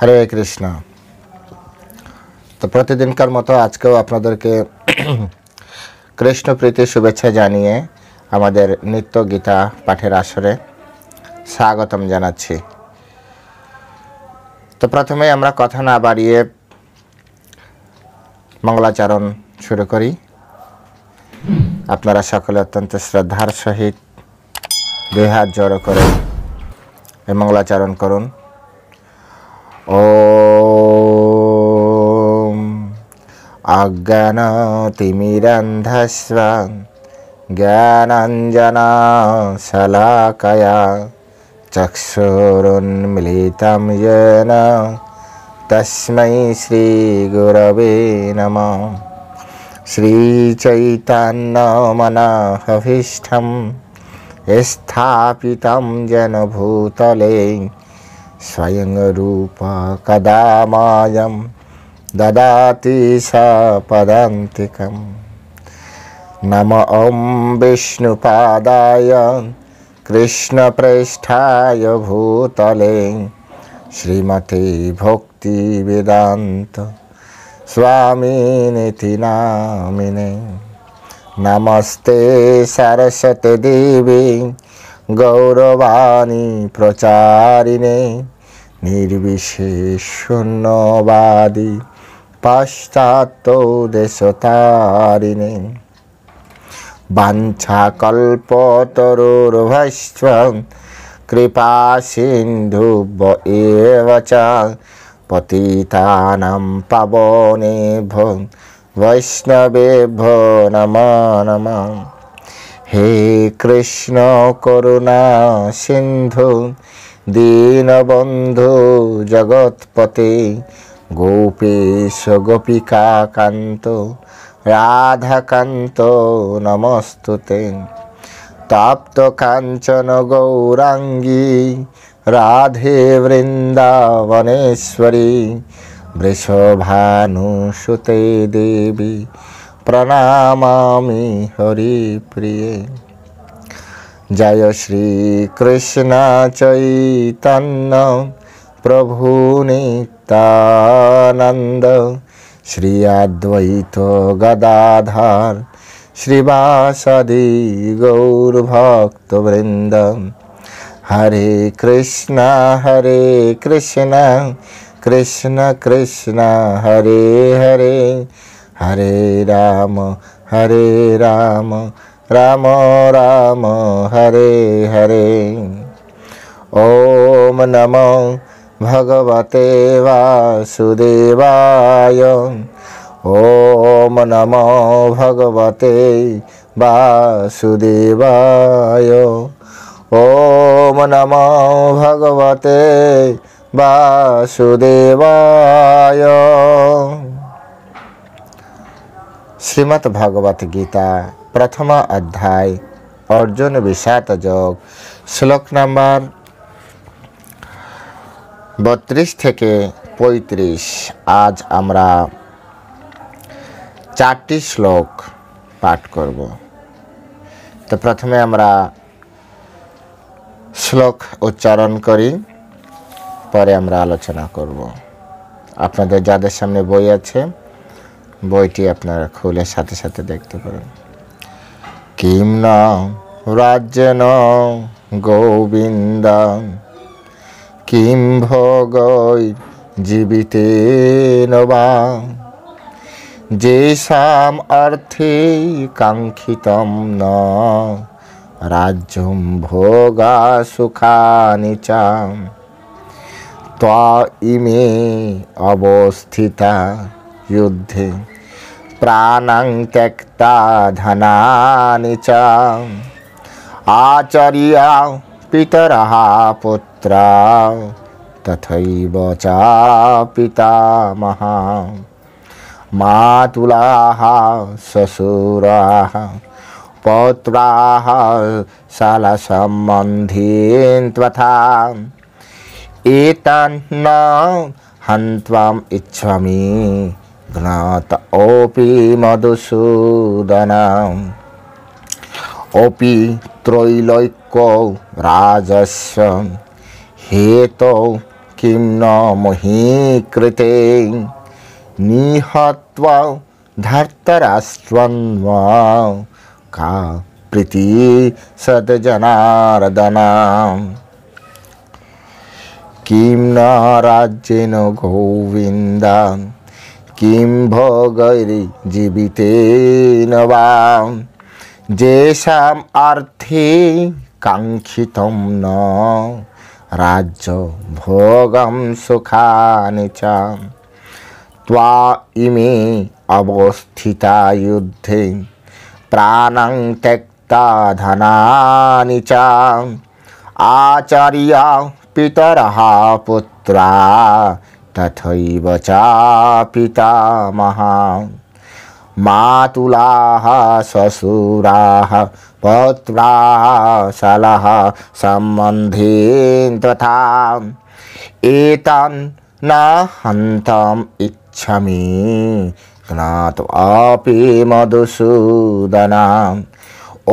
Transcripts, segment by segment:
হরে কৃষ্ণ। তো প্রতিদিনকার মতো আজকেও আপনাদেরকে কৃষ্ণ প্রীতি শুভেচ্ছা জানিয়ে আমাদের নিত্য গীতা পাঠের আসরে স্বাগতম জানাচ্ছি। তো প্রথমে আমরা কথা না বাড়িয়ে মঙ্গলাচরণ শুরু করি। আপনারা সকলে অত্যন্ত শ্রদ্ধার সহিত দুই হাত জড়ো করে এই মঙ্গলাচরণ করুন। ওম অজ্ঞানতিমিরন্ধস্ব জ্ঞানাঞ্জনশলাকয়া চক্ষুরুন্মিলিतं येन তস্मै শ্রীগুরবে নমঃ। শ্রীচৈতন্যমনঃভীষ্টং স্থাপিतं येन ভূতলে स्वयं रूप कदा मायं ददाति सपदान्तिकं। नमो ॐ विष्णुपादाय कृष्णप्रेष्ठाय भूतले श्रीमते भक्तिवेदान्त स्वामिनिति नामिने। नमस्ते सरस्वती देवी गौरवाणी प्रचारिणे निर्विशेष शून्यवादी पाश्चात्य देशतारिणे। वाञ्छाकल्पतरुर्भैश्च कृपा सिन्धुभ्य एव च पतितानां पावनेभ्यो वैष्णवेभ्यो नमो नमः। हे कृष्ण करुणा सिंधु दीनबंधु जगत्पते गोपेश गोपिका कांत राधाकांत नमस्तुते। तप्त कांचन गौरांगी राधे वृंदावनेश्वरी वृषभानुसुते देवी प्रणमामि हरिप्रिये। जय श्री कृष्ण चैतन्य प्रभु नित्यानंद श्री अद्वैत गदाधर श्रीवासदि गौरभक्तवृंद। हरे कृष्ण कृष्ण कृष्ण हरे हरे हरे राम राम राम हरे हरे। ओम नमो भगवते वासुदेवाय। ओम नमो भगवते वासुदेवाय। ओम नमो भगवते वासुदेवाय। श्रीमद् भगवत गीता प्रथम अध्याय अर्जुन विषाद योग श्लोक नम्बर 32 থেকে 35। आज আমরা 4টি শ্লোক পাঠ করব। তো প্রথমে আমরা শ্লোক উচ্চারণ করি, পরে আমরা আলোচনা করব। আপনাদের যাদের সামনে বই আছে বইটি আপনারা খুলে সাথে সাথে দেখতে পারেন। কিম ন রাজ্যেন গোবিন্দ কিম ভোগৈ জীবিতেন বা যেষাম অর্থে কাঙ্ক্ষিতম ন রাজ্যম ভোগা সুখানি চ ত্বা ইমে অবস্থিতা युद्धे प्राणं त्यक्ता धनानि च आचार्या पितरः पुत्रा तथैव च पितामहः मातुलाः ससुराः पौत्राः शालासम्बन्धीन् तथा एतान् हन्त्वाम् इच्छामि ज्ञात ओपि मधुसूदन ओपि त्रैलोक्यो राजस्व हेतो কিম ন মহি কৃতে নিহত্বা ধর্তরাষ্ট্রং কা প্রীতি সদজনার্দনা কিম ন রাজ্যেন গোবিন্দ কিম ভোগৈরি জীবিতেন বা যেষাম অর্থে কাঙ্ক্ষিতম ন রাজ্য ভোগম সুখানি চ ত্বা ইমে অবস্থিতা যুদ্ধে প্রাণং ত্যক্তা ধনানি চ আচার্যা পিতরঃ পুত্রা তথৈব চ পিতামহা মাতুলাः শ্বশুরাः পৌত্রাः শালাः সম্বন্ধীন তথা এতান না হন্তম ইচ্ছামি জ্ঞাত্বাপি মধুসূদনা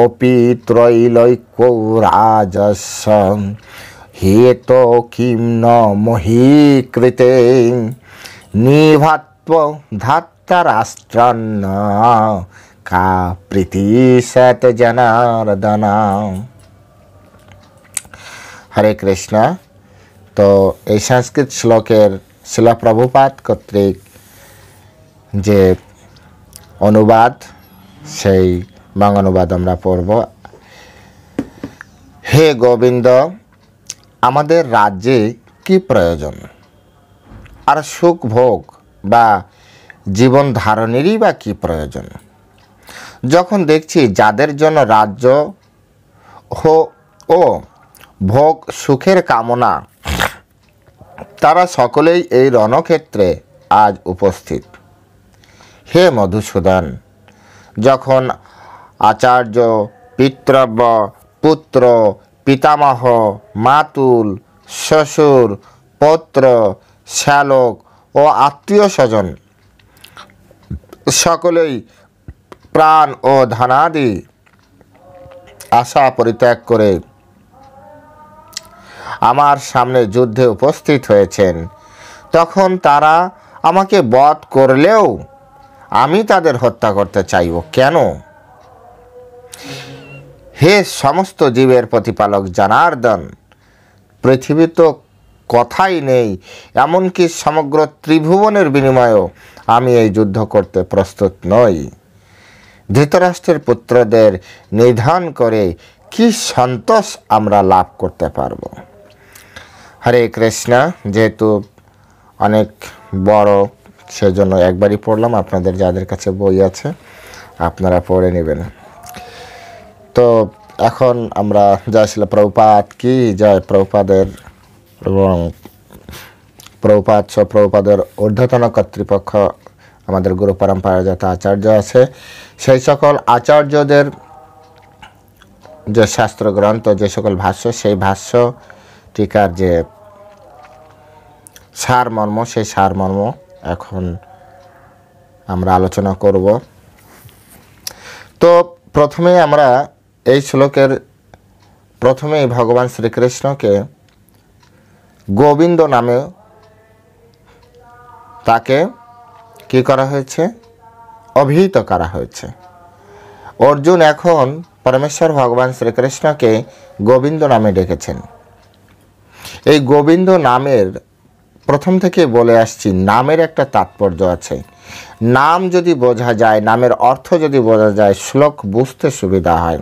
অপি ত্রৈলোক্যো রাজস্য হেতো কিম ন মহি কৃতে নিভাত্ব ধর্তরাষ্ট্রং কা প্রীতি সৎজনার্দনা। হরে কৃষ্ণ। তো এই সংস্কৃত শ্লোকের শিলা প্রভুপাদ কর্তৃক যে অনুবাদ, সেই বাংলানুবাদ আমরা পড়ব। হে গোবিন্দ, আমাদের রাজ্যে কি প্রয়োজন, আর সুখ ভোগ বা জীবন ধারণেরই বা কি প্রয়োজন? যখন দেখছি যাদের জন্য রাজ্য ও ভোগ সুখের কামনা, তারা সকলেই এই রণক্ষেত্রে আজ উপস্থিত। হে মধুসূদন, যখন আচার্য, পিতৃব্য, পুত্র, পিতামহ, মাতুল, শ্বশুর, পৌত্র, শ্যালক ও আত্মীয় স্বজন সকলেই প্রাণ ও ধনাদি আশা পরিত্যাগ করে আমার সামনে যুদ্ধে উপস্থিত হয়েছেন, তখন তারা আমাকে বধ করলেও আমি তাদের হত্যা করতে চাইব কেন? হে সমস্ত জীবের প্রতিপালক জনার্দন, পৃথিবী তো কথাই নেই, এমনকি সমগ্র ত্রিভুবনের বিনিময়েও আমি এই যুদ্ধ করতে প্রস্তুত নই। ধৃতরাষ্ট্রের পুত্রদের নিধন করে কি সন্তোষ আমরা লাভ করতে পারব? হরে কৃষ্ণ। যেহেতু অনেক বড়, সেজন্য একবারই পড়লাম। আপনাদের যাদের কাছে বই আছে আপনারা পড়ে নেবেন। তো এখন আমরা জয় শ্রীল প্রভুপাদ কি জয়, প্রভুপাদের এবং প্রভুপাদের ঊর্ধ্বতন কর্তৃপক্ষ আমাদের গুরু পরম্পরায় যত আচার্য আছে, সেই সকল আচার্যদের যে শাস্ত্র গ্রন্থ, যে সকল ভাষ্য, সেই ভাষ্য টিকার যে সারমর্ম, সেই সারমর্ম এখন আমরা আলোচনা করব। তো প্রথমে আমরা এই শ্লোকের প্রথমেই ভগবান শ্রীকৃষ্ণকে গোবিন্দ নামে তাকে কি করা হয়েছে? অভিহিত করা হয়েছে। অর্জুন এখন পরমেশ্বর ভগবান শ্রীকৃষ্ণকে গোবিন্দ নামে ডেকেছেন। এই গোবিন্দ নামের প্রথম থেকে বলে আসছি, নামের একটা তাৎপর্য আছে। নাম যদি বোঝা যায়, নামের অর্থ যদি বোঝা যায়, শ্লোক বুঝতে সুবিধা হয়।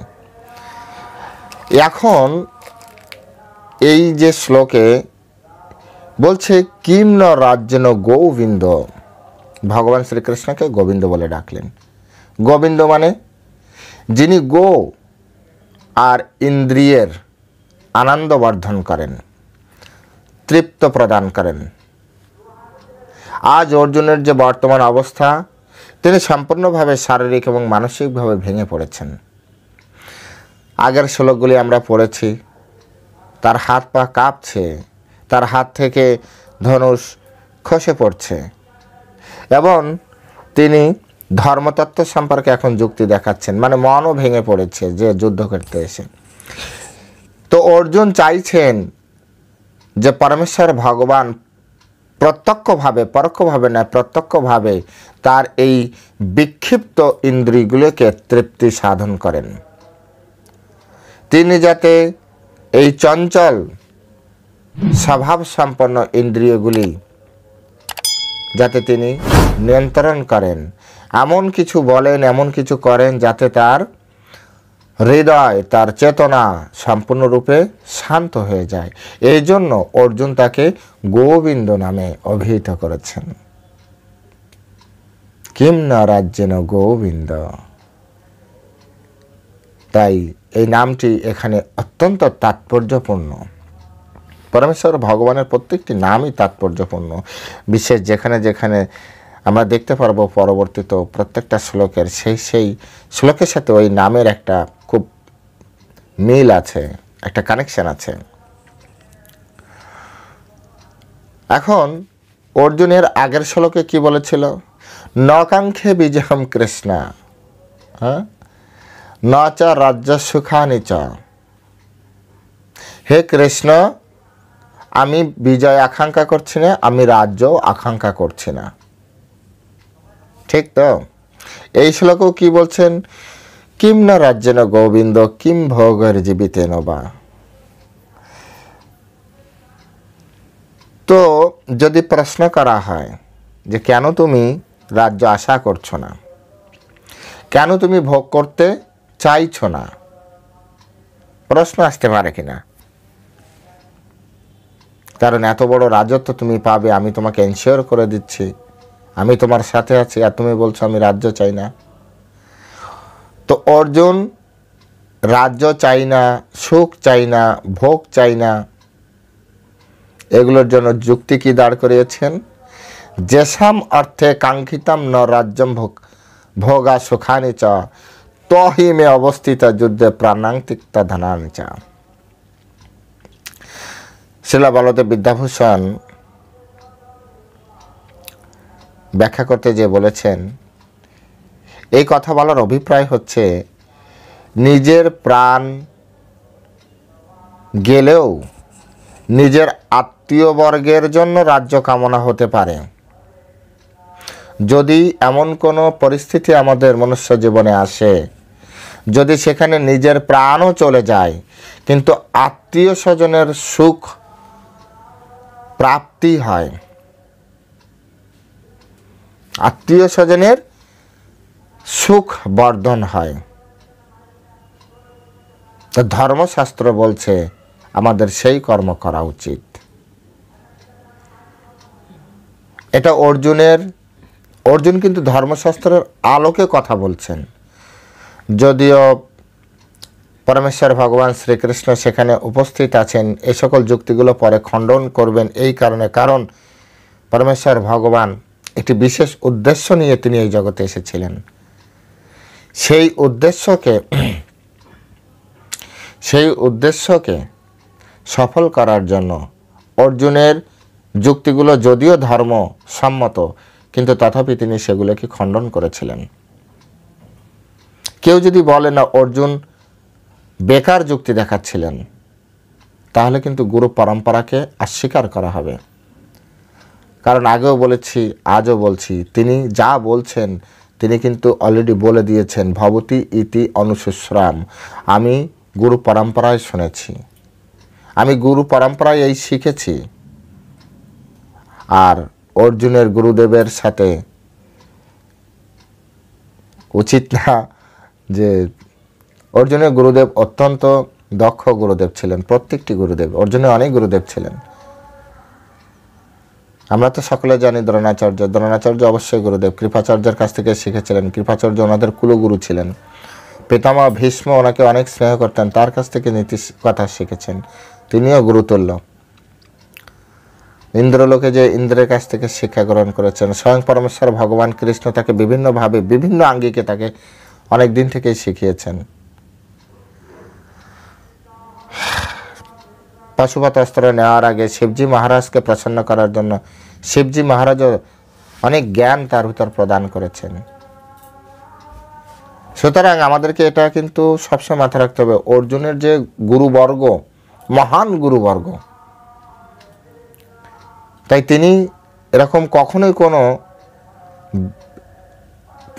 এখন এই যে শ্লোকে বলছে কিম ন রাজ্যেন গোবিন্দ, ভগবান শ্রীকৃষ্ণকে গোবিন্দ বলে ডাকলেন। গোবিন্দ মানে যিনি গো আর ইন্দ্রিয়ের আনন্দ বর্ধন করেন, তৃপ্ত প্রদান করেন। আজ অর্জুনের যে বর্তমান অবস্থা, তিনি সম্পূর্ণভাবে শারীরিক এবং মানসিকভাবে ভেঙে পড়েছেন। আগের শ্লোকগুলি আমরা পড়েছি। তার হাত পা কাঁপছে, তার হাত থেকে ধনুষ খসে পড়ছে এবং তিনি ধর্মতত্ত্ব সম্পর্কে এখন যুক্তি দেখাচ্ছেন, মানে মনও ভেঙে পড়েছে যে যুদ্ধ করতে এসে। তো অর্জুন চাইছেন যে পরমেশ্বর ভগবান প্রত্যক্ষভাবে, পরোক্ষভাবে না, প্রত্যক্ষভাবে তার এই বিক্ষিপ্ত ইন্দ্রিয়গুলোকে তৃপ্তি সাধন করেন। তিনি যাতে এই চঞ্চল স্বভাব সম্পন্ন ইন্দ্রিয়গুলি যাতে তিনি নিয়ন্ত্রণ করেন, এমন কিছু বলেন, এমন কিছু করেন যাতে তার হৃদয়, তার চেতনা সম্পূর্ণরূপে শান্ত হয়ে যায়। এই জন্য অর্জুন তাকে গোবিন্দ নামে অভিহিত করেছেন। কিম ন রাজ্যেন গোবিন্দ। তাই এই নামটি এখানে অত্যন্ত তাৎপর্যপূর্ণ। পরমেশ্বর ভগবানের প্রত্যেকটি নামই তাৎপর্যপূর্ণ। বিশেষ যেখানে যেখানে আমরা দেখতে পারবো পরবর্তীত প্রত্যেকটা শ্লোকের সেই শ্লোকের সাথে ওই নামের একটা খুব মিল আছে, একটা কানেকশন আছে। এখন অর্জুনের আগের শ্লোকে কি বলেছিল? নকাঙ্ক্ষে বিজয়ম কৃষ্ণ, হ্যাঁ, ন চ রাজ্য সুখানি চ। হে কৃষ্ণ, আমি বিজয় আকাঙ্ক্ষা করছি না, আমি রাজ্য আকাঙ্ক্ষা করছি না। ঠিক তো? এই শ্লোকেও কি বলছেন? কিম ন রাজ্যেন গোবিন্দ কিম ভোগের জীবিতেন বা। তো যদি প্রশ্ন করা হয় যে কেন তুমি রাজ্য আশা করছো না, কেন তুমি ভোগ করতে চাইছো না, প্রশ্ন আসতে পারে কিনা? কারণ এত বড় রাজত্ব তুমি পাবে, আমি তোমাকে এনশিওর করে দিচ্ছি, আমি তোমার সাথে আছি, আর তুমি বলছো আমি রাজ্য চাই না। তো অর্জুন রাজ্য চাই না, সুখ চাই না, ভোগ চাই না, এগুলোর জন্য যুক্তি কি দাঁড় করিয়েছেন? যেসাম অর্থে কাঙ্ক্ষিতাম ন রাজ্যম ভোগা সুখানি চ তহি মে অবস্থিত যুদ্ধে প্রাণাং তিক্তা ধনানি চ। শ্রীল বলদেব বিদ্যাভূষণ ব্যাখ্যা করতে যে বলেছেন, এই কথা বলার অভিপ্রায় হচ্ছে নিজের প্রাণ গেলেও নিজের আত্মীয়বর্গের জন্য রাজ্য কামনা হতে পারে। যদি এমন কোনো পরিস্থিতি আমাদের মনুষ্য জীবনে আসে, যদি সেখানে নিজের প্রাণও চলে যায় কিন্তু আত্মীয় স্বজনের সুখ প্রাপ্তি হয়, আত্মীয় স্বজনের সুখ বর্ধন হয়, তো ধর্মশাস্ত্র বলছে আমাদের সেই কর্ম করা উচিত। এটা অর্জুন কিন্তু ধর্মশাস্ত্রের আলোকে কথা বলছেন। যদিও পরমেশ্বর ভগবান শ্রীকৃষ্ণ সেখানে উপস্থিত আছেন, এই সকল যুক্তিগুলো পরে খণ্ডন করবেন। এই কারণ পরমেশ্বর ভগবান একটি বিশেষ উদ্দেশ্য নিয়ে তিনি এই জগতে এসেছিলেন। সেই উদ্দেশ্যকে সফল করার জন্য অর্জুনের যুক্তিগুলো যদিও ধর্মসম্মত, কিন্তু তথাপি তিনি সেগুলোকে খণ্ডন করেছিলেন। কেউ যদি বলে না অর্জুন বেকার যুক্তি দেখাচ্ছিলেন, তাহলে কিন্তু গুরু পরম্পরাকে অস্বীকার করা হবে। কারণ আগেও বলেছি, আজও বলছি, তিনি যা বলছেন তিনি কিন্তু অলরেডি বলে দিয়েছেন, ভবতি ইতি অনুশুশ্রাম। আমি গুরু পরম্পরায় শুনেছি, আমি গুরু পরম্পরায় এই শিখেছি। আর অর্জুনের গুরুদেবের সাথে উচিত না যে অর্জুনের গুরুদেব অত্যন্ত দক্ষ গুরুদেব ছিলেন। প্রত্যেকটি গুরুদেব, অর্জুনের অনেক গুরুদেব ছিলেন। আমরা তো সকলে জানি দ্রোণাচার্য অবশ্যই গুরুদেব, কৃপাচার্যের কাছ থেকে শিখেছিলেন। কৃপাচার্য ওনাদের কুলগুরু ছিলেন। পিতামহ ভীষ্ম ওনাকে অনেক স্নেহ করতেন, তার কাছ থেকে নীতি কথা শিখেছেন, তিনিও গুরুতুল্য। ইন্দ্রলোকে যে ইন্দ্রের কাছ থেকে শিক্ষা গ্রহণ করেছেন, স্বয়ং পরমেশ্বর ভগবান কৃষ্ণ তাকে বিভিন্নভাবে বিভিন্ন আঙ্গিকে তাকে অনেক দিন থেকেই শিখিয়েছেন। পাশুপাত অস্ত্র নেওয়ার আগে শিবজি মহারাজকে প্রসন্ন করার জন্য শিবজি মহারাজও অনেক জ্ঞান তার ভিতর প্রদান করেছেন। সুতরাং আমাদেরকে এটা কিন্তু সবসময় মাথায় রাখতে হবে, অর্জুনের যে গুরুবর্গ, মহান গুরুবর্গ, তাই তিনি এরকম কখনোই কোনো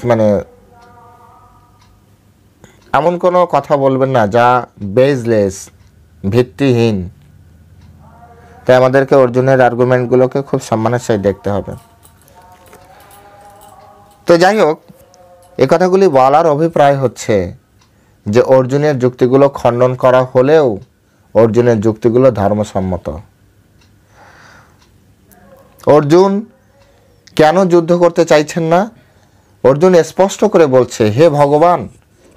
মানে এমন কোনো কথা বলবেন না যা বেসলেস, ভিত্তিহীন। তাই আমাদেরকে অর্জুনের আর্গুমেন্টগুলোকে খুব সম্মানের সাথে দেখতে হবে। তো যাই হোক, এ কথাগুলি বলার অভিপ্রায় হচ্ছে যে অর্জুনের যুক্তিগুলো খণ্ডন করা হলেও অর্জুনের যুক্তিগুলো ধর্মসম্মত। অর্জুন কেন যুদ্ধ করতে চাইছেন না? অর্জুন স্পষ্ট করে বলছে, হে ভগবান,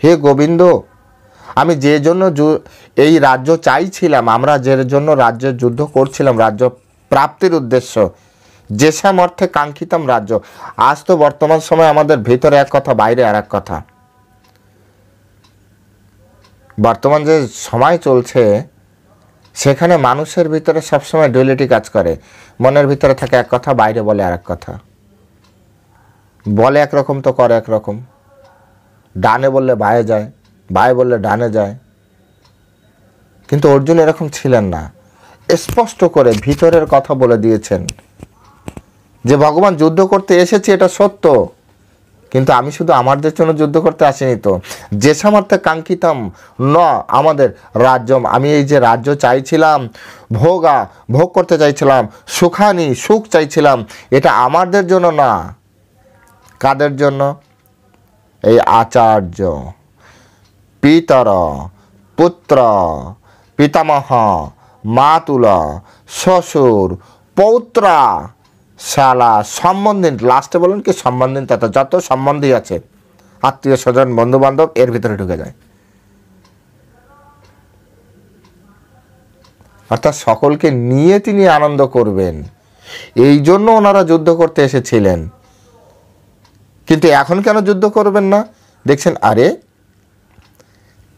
হে গোবিন্দ, আমি যে জন্য এই রাজ্য চাইছিলাম, আমরা যে জন্য রাজ্যের যুদ্ধ করছিলাম, রাজ্য প্রাপ্তির উদ্দেশ্য, যে সামর্থ্যে কাঙ্ক্ষিতাম রাজ্য, আজ তো বর্তমান সময় আমাদের ভিতরে এক কথা, বাইরে আর এক কথা। বর্তমান যে সময় চলছে সেখানে মানুষের ভিতরে সবসময় ডুয়ালিটি কাজ করে। মনের ভিতরে থাকে এক কথা, বাইরে বলে আর এক কথা। বলে একরকম তো করে একরকম। ডানে বললে বায়ে যায়, বায়ে বললে ডানে যায়। কিন্তু অর্জুন এরকম ছিলেন না। স্পষ্ট করে ভিতরের কথা বলে দিয়েছেন যে ভগবান যুদ্ধ করতে এসেছি, এটা সত্য, কিন্তু আমি শুধু আমাদের জন্য যুদ্ধ করতে আসিনি তো। যে সামর্থ্যে কাঙ্ক্ষিতাম ন আমাদের রাজ্যম, আমি এই যে রাজ্য চাইছিলাম, ভোগ করতে চাইছিলাম, সুখানি সুখ চাইছিলাম, এটা আমাদের জন্য না। কাদের জন্য? এই আচার্য, পিতর, পুত্র, পিতামহ, মাতুল, শ্বশুর, পৌত্রা, শালা, সম্বন্ধী, লাস্টে বলেন কি সম্বন্ধী, তত যত সম্বন্ধী আছে, আত্মীয় স্বজন, বন্ধু বান্ধব, এর ভিতরে ঢুকে যায়। অর্থাৎ সকলকে নিয়ে তিনি আনন্দ করবেন, এই জন্য ওনারা যুদ্ধ করতে এসেছিলেন। কিন্তু এখন কেন যুদ্ধ করবেন না? দেখছেন, আরে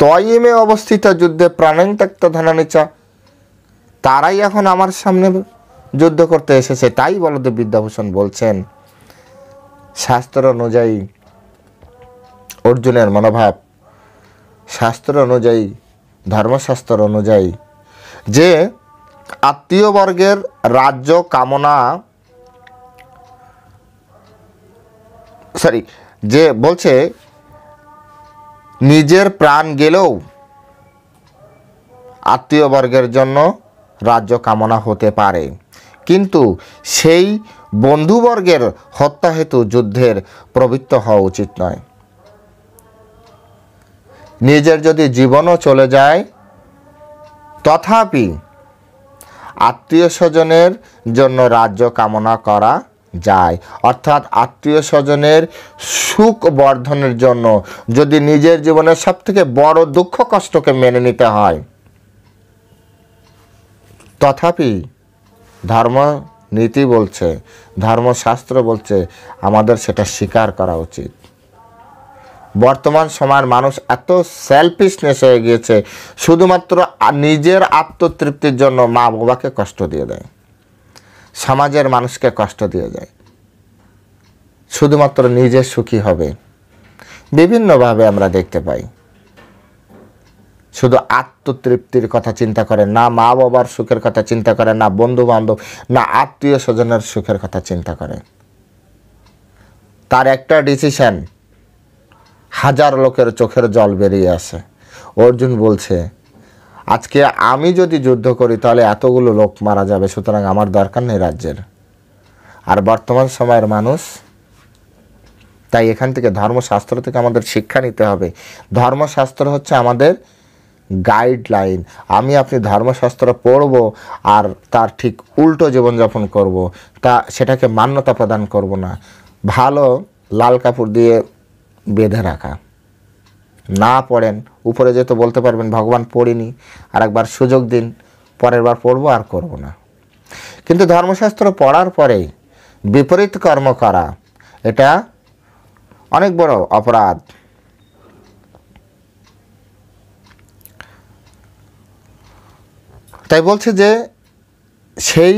তয়মে অবস্থিত যুদ্ধে প্রাণাং ত্যক্ত ধনানিচা, তারাই এখন আমার সামনে যুদ্ধ করতে এসেছে। তাই বলদেব বিদ্যাভূষণ বলছেন, শাস্ত্র অনুযায়ী অর্জুনের মনোভাব, শাস্ত্র অনুযায়ী, ধর্মশাস্ত্র অনুযায়ী, যে আত্মীয়বর্গের রাজ্য কামনা, যে বলছে নিজের প্রাণ গেলেও আত্মীয়বর্গের জন্য রাজ্য কামনা হতে পারে, কিন্তু সেই বন্ধুবর্গের হত্যা হেতু যুদ্ধের প্রবৃত্ত হওয়া উচিত নয়। নিজের যদি জীবনও চলে যায়, তথাপি আত্মীয় স্বজনের জন্য রাজ্য কামনা করা যায়। অর্থাৎ আত্মীয় স্বজনের সুখ বর্ধনের জন্য যদি নিজের জীবনের সবথেকে বড় দুঃখ কষ্টকে মেনে নিতে হয়, তথাপি ধর্ম নীতি বলছে, ধর্মশাস্ত্র বলছে আমাদের সেটা স্বীকার করা উচিত। বর্তমান সময়ের মানুষ এত সেলফিশনেস হয়ে গিয়েছে, শুধুমাত্র নিজের আত্মতৃপ্তির জন্য মা বাবাকে কষ্ট দিয়ে দেয়, সমাজের মানুষকে কষ্ট দিয়ে যায়, শুধুমাত্র নিজে সুখী হবে। বিভিন্নভাবে আমরা দেখতে পাই, শুধু আত্মতৃপ্তির কথা চিন্তা করে না, মা বাবার সুখের কথা চিন্তা করে না, বন্ধু বান্ধব না, আত্মীয় স্বজনের সুখের কথা চিন্তা করে। তার একটা ডিসিশন, হাজার লোকের চোখের জল বেরিয়ে আসে। অর্জুন বলছে, আজকে আমি যদি যুদ্ধ করি তাহলে এতগুলো লোক মারা যাবে, সুতরাং আমার দরকার নেই রাজ্যের। আর বর্তমান সময়ের মানুষ, তাই এখান থেকে ধর্মশাস্ত্র থেকে আমাদের শিক্ষা নিতে হবে। ধর্মশাস্ত্র হচ্ছে আমাদের গাইডলাইন। আমি আপনি ধর্মশাস্ত্র পড়ব আর তার ঠিক উল্টো জীবনযাপন করব, তা সেটাকে মান্যতা প্রদান করব না। ভালো লাল কাপড় দিয়ে বেঁধে রাখা, না পড়েন উপরে যেতে বলতে পারবেন ভগবান পড়িনি, আর একবার সুযোগ দিন, পরের বার পড়বো আর করব না। কিন্তু ধর্মশাস্ত্র পড়ার পরে বিপরীত কর্ম করা, এটা অনেক বড় অপরাধ। তাই বলছে যে সেই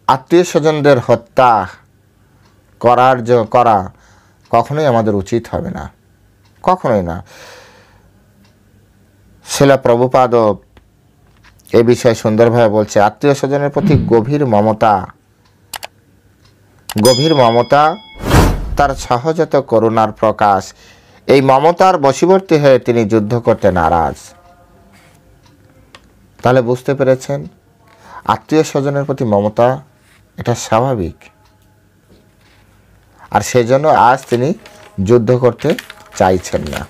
আত্মীয় স্বজনদের হত্যা করা কখনোই আমাদের উচিত হবে না, কখনোই না। শিলা প্রভুপাদ এ বিষয়ে সুন্দরভাবে বলছে, আত্মীয় স্বজনের প্রতি গভীর মমতা গভীর মমতা, তার সহজাত করুণার প্রকাশ। এই মমতার বশীবর্তী হয়ে তিনি যুদ্ধ করতে নারাজ। তাহলে বুঝতে পেরেছেন, আত্মীয় স্বজনের প্রতি মমতা এটা স্বাভাবিক, আর সেজন্য আজ তিনি যুদ্ধ করতে চাইছেন না।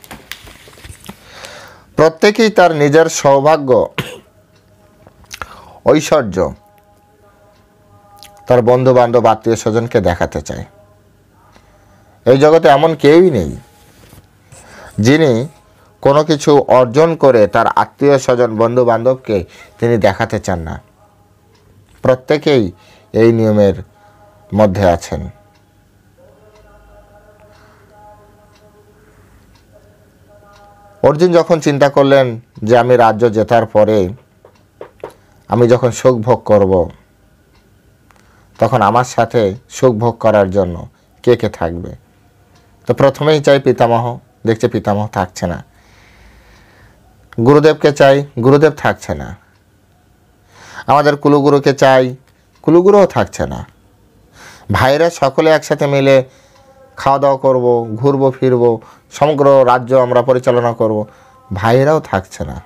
প্রত্যেকেই তার নিজের সৌভাগ্য, ঐশ্বর্য তার বন্ধু বান্ধব আত্মীয় স্বজনকে দেখাতে চায়। এই জগতে এমন কেউই নেই যিনি কোনো কিছু অর্জন করে তার আত্মীয় স্বজন বন্ধু বান্ধবকে তিনি দেখাতে চান না। প্রত্যেকেই এই নিয়মের মধ্যে আছেন। অর্জুন যখন চিন্তা করলেন যে আমি রাজ্য জেতার পরে আমি যখন সুখ ভোগ করব, তখন আমার সাথে সুখ ভোগ করার জন্য কে কে থাকবে। তো প্রথমেই চাই পিতামহ, দেখছে পিতামহ থাকছে না। গুরুদেবকে চাই, গুরুদেব থাকছে না। আমাদের কুলগুরুকে চাই, কুলগুরুও থাকছে না। ভাইরা সকলে একসাথে মিলে খাওয়া দাওয়া করব, ঘুরবো ফিরবো, সমগ্র রাজ্য আমরা পরিচালনা করব, ভাইয়েরাও থাকছে না।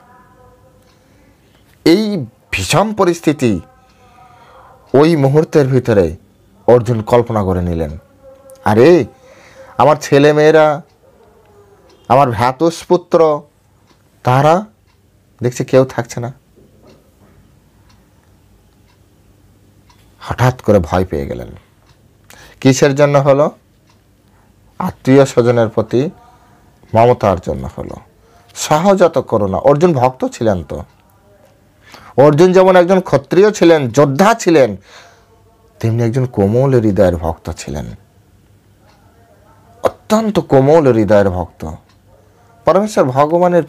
এই ভীষণ পরিস্থিতি ওই মুহূর্তের ভিতরে অর্জুন কল্পনা করে নিলেন, আরে আমার ছেলে মেয়েরা, আমার ভ্রাতুষ্পুত্র, তারা দেখছে কেউ থাকছে না। হঠাৎ করে ভয় পেয়ে গেলেন। কিসের জন্য হলো? আত্মীয় স্বজনের প্রতি মমতার জন্য হলো, সহজাত করুণা। অর্জুন ভক্ত ছিলেন তো। অর্জুন যেমন একজন ক্ষত্রিয় ছিলেন, যোদ্ধা ছিলেন, তেমনি একজন কোমল হৃদয়ের ভক্ত ছিলেন, অত্যন্ত কোমল হৃদয়ের ভক্ত। পরমেশ্বর ভগবানের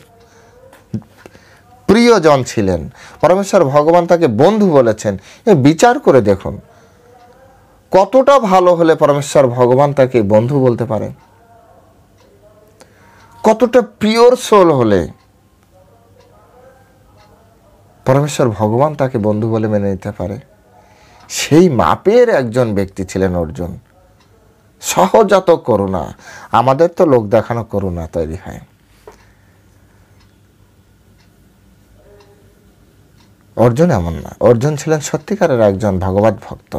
প্রিয়জন ছিলেন। পরমেশ্বর ভগবান তাকে বন্ধু বলেছেন। বিচার করে দেখুন, কতটা ভালো হলে পরমেশ্বর ভগবান তাকে বন্ধু বলতে পারে, কতটা পিওর সোল হলে পরমেশ্বর ভগবান তাকে বন্ধু বলে মেনে নিতে পারে। সেই মাপের একজন ব্যক্তি ছিলেন অর্জুন। সহজাত করুণা। আমাদের তো লোক দেখানো করুণা তৈরি হয়। অর্জুন এমন না। অর্জুন ছিলেন সত্যিকারের একজন ভগবত ভক্ত,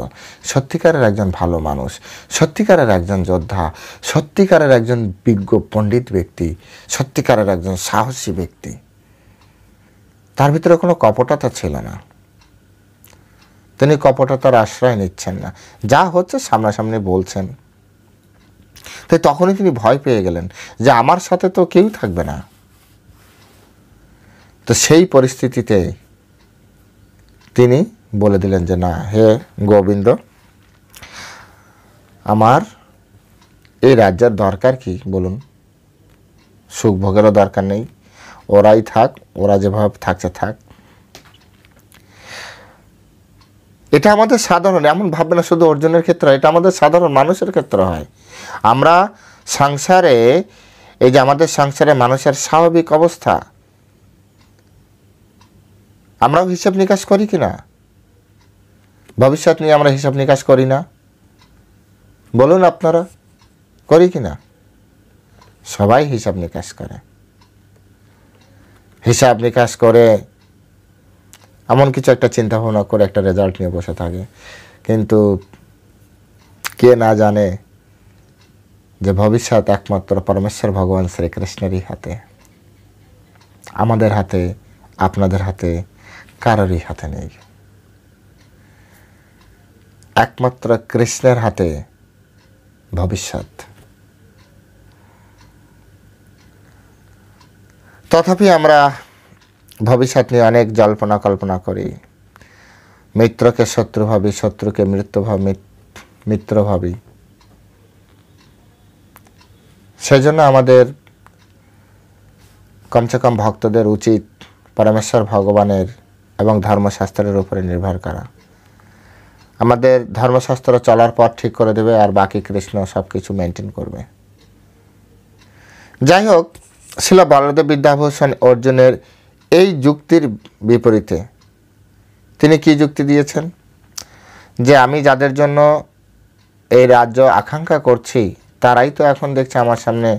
সত্যিকারের একজন ভালো মানুষ, সত্যিকারের একজন যোদ্ধা, সত্যিকারের একজন বিজ্ঞ পণ্ডিত ব্যক্তি, সত্যিকারের একজন সাহসী ব্যক্তি। তার ভিতরে কোনো কপটতা ছিল না। তিনি কপটতার আশ্রয় নিচ্ছেন না, যা হচ্ছে সামনাসামনি বলছেন। তাই তখনই তিনি ভয় পেয়ে গেলেন যে আমার সাথে তো কেউ থাকবে না। তো সেই পরিস্থিতিতে তিনি বলে দিলেন যে না, হে গোবিন্দ, আমার এই রাজ্যের দরকার কি বলুন? সুখ ভোগেরও দরকার নেই, ওরাই থাক, ওরা যেভাবে থাকছে থাক। এটা আমাদের সাধারণ, এমন ভাববে না শুধু অর্জুনের ক্ষেত্রে, এটা আমাদের সাধারণ মানুষের ক্ষেত্রে হয়। আমরা সংসারে, এই যে আমাদের সংসারে মানুষের স্বাভাবিক অবস্থা, আমরাও হিসাব নিকাশ করি কিনা? ভবিষ্যৎ নিয়ে আমরা হিসাব নিকাশ করি না? বলুন আপনারা, করি কিনা? সবাই হিসাব নিকাশ করে। হিসাব নিকাশ করে এমন কিছু একটা চিন্তা ভাবনা করে একটা রেজাল্ট নিয়ে বসে থাকে, কিন্তু কে না জানে যে ভবিষ্যৎ একমাত্র পরমেশ্বর ভগবান শ্রীকৃষ্ণেরই হাতে। আমাদের হাতে, আপনাদের হাতে, কারোরই হাতে নেই। একমাত্র কৃষ্ণের হাতে ভবিষ্যৎ। তথাপি আমরা ভবিষ্যৎ নিয়ে অনেক জল্পনা কল্পনা করি। মিত্রকে শত্রু ভাবি, শত্রুকে মিত্র ভাবি। সেজন্য আমাদের কমসে কম ভক্তদের উচিত পরমেশ্বর ভগবানের এবং ধর্মশাস্ত্রের উপরে নির্ভর করা। আমাদের ধর্মশাস্ত্র চলার পর ঠিক করে দেবে, আর বাকি কৃষ্ণ সব কিছু মেনটেন করবে। যাই হোক, শ্রীল বলদেব বিদ্যাভূষণ অর্জুনের এই যুক্তির বিপরীতে তিনি কি যুক্তি দিয়েছেন? যে আমি যাদের জন্য এই রাজ্য আকাঙ্ক্ষা করছি তারাই তো এখন দেখছে আমার সামনে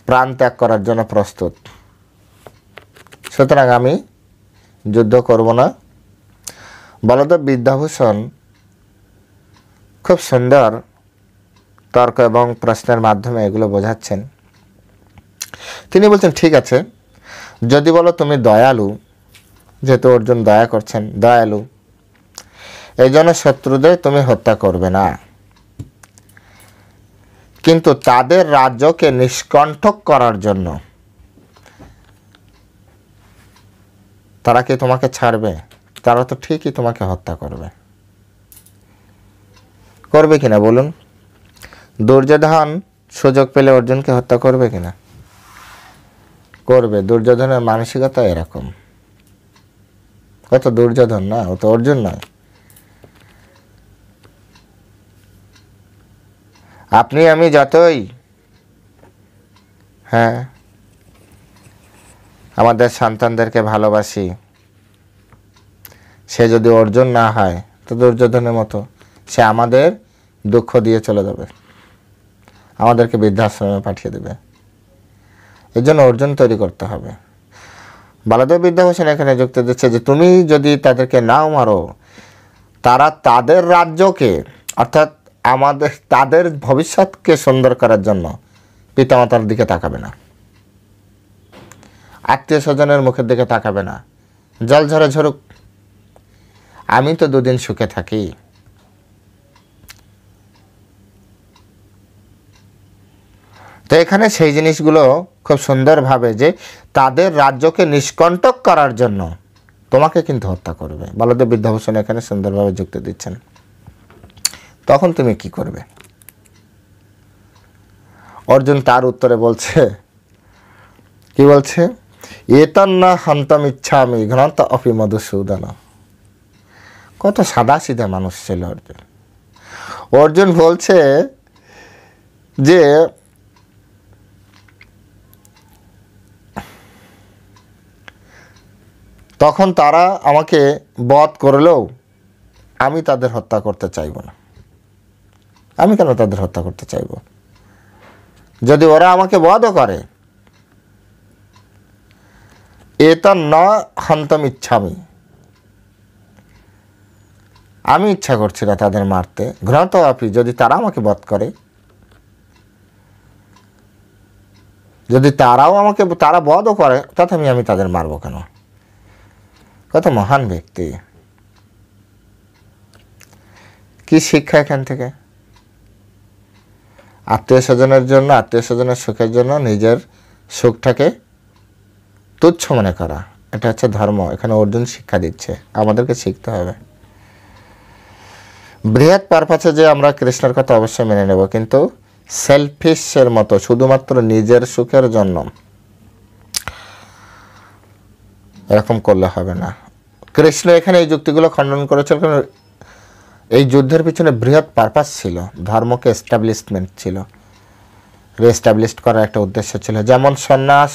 প্রাণ ত্যাগ করার জন্য প্রস্তুত। সুতরাং আমি যুদ্ধ করব না। বলদেব বিদ্যাভূষণ খুব সুন্দর তর্ক এবং প্রশ্নের মাধ্যমে এগুলো বোঝাচ্ছেন। তিনি বলছেন, ঠিক আছে, যদি বলো তুমি দয়ালু, যেহেতু অর্জুন দয়া করছেন, দয়ালু, এই জন্য শত্রুদের তুমি হত্যা করবে না, কিন্তু তাদের রাজ্যকে নিষ্কণ্টক করার জন্য তারা কি তোমাকে ছাড়বে? তারা তো ঠিকই তোমাকে হত্যা করবে। করবে কিনা বলুন? দুর্যোধন সুযোগ পেলে অর্জুনকে হত্যা করবে কিনা? করবে। দুর্যোধনের মানসিকতা এরকম। কত দুর্যোধন না, ও তো অর্জুন নয়। আপনি আমি যতই আমাদের সন্তানদেরকে ভালোবাসি, সে যদি অর্জুন না হয় তো দুর্যোধনের মতো সে আমাদের দুঃখ দিয়ে চলে যাবে, আমাদেরকে বৃদ্ধাশ্রমে পাঠিয়ে দেবে। এর জন্য অর্জুন তৈরি করতে হবে। বলদেব বিদ্যাভূষণ এখানে যুক্তি দিচ্ছে যে তুমি যদি তাদেরকে নাও মারো, তারা তাদের রাজ্যকে অর্থাৎ তাদের ভবিষ্যৎকে সুন্দর করার জন্য পিতামাতার দিকে তাকাবে না, আত্মীয় স্বজনের মুখের দিকে তাকাবে না। জল ঝরে ঝরুক, আমি তো দুদিন সুখে থাকি। তো এখানে সেই জিনিসগুলো খুব সুন্দরভাবে যে তাদের রাজ্যকে নিষ্কণ্টক করার জন্য তোমাকে কিন্তু হত্যা করবে। বলদেব বিদ্যাভূষণ এখানে সুন্দরভাবে যুক্তি দিচ্ছেন। তখন তুমি কি করবে? অর্জুন তার উত্তরে বলছে, কি বলছে? এতন্না হন্তম ইচ্ছামি ঘ্রান্ত অপি মধুসূদন। কত সাদা সিধা মানুষ ছিল অর্জুন। অর্জুন বলছে যে তখন তারা আমাকে বধ করলেও আমি তাদের হত্যা করতে চাইব না। আমি কেন তাদের হত্যা করতে চাইব? যদি ওরা আমাকে বধও করে, এটা ন হন্তম ইচ্ছামি, আমি ইচ্ছা করছি না তাদের মারতে। ঘ্রান্ত আপনি, যদি তারা আমাকে বধ করে, যদি তারা বধও করে, তথাপি আমি তাদের মারবো কেন? কত মহান ব্যক্তি! কি শিক্ষা এখান থেকে? আত্মীয় স্বজনের জন্য, আত্মীয় স্বজনের সুখের জন্য নিজের সুখটাকে তুচ্ছ মনে করা, এটা হচ্ছে ধর্ম। এখানে অর্জুন শিক্ষা দিচ্ছে, আমাদেরকে শিখতে হবে। বৃহৎ পারপাসে যে আমরা কৃষ্ণের কথা অবশ্যই মেনে নেব, কিন্তু সেলফিশের মতো শুধুমাত্র নিজের সুখের জন্য এরকম করলে হবে না। কৃষ্ণ এখানে এই যুক্তিগুলো খণ্ডন করেছিল, কারণ এই যুদ্ধের পিছনে বৃহৎ পারপাস ছিল, ধর্মকে এস্টাবলিশমেন্ট ছিল, রিএস্টাবলিশ করার একটা উদ্দেশ্য ছিল। যেমন সন্ন্যাস,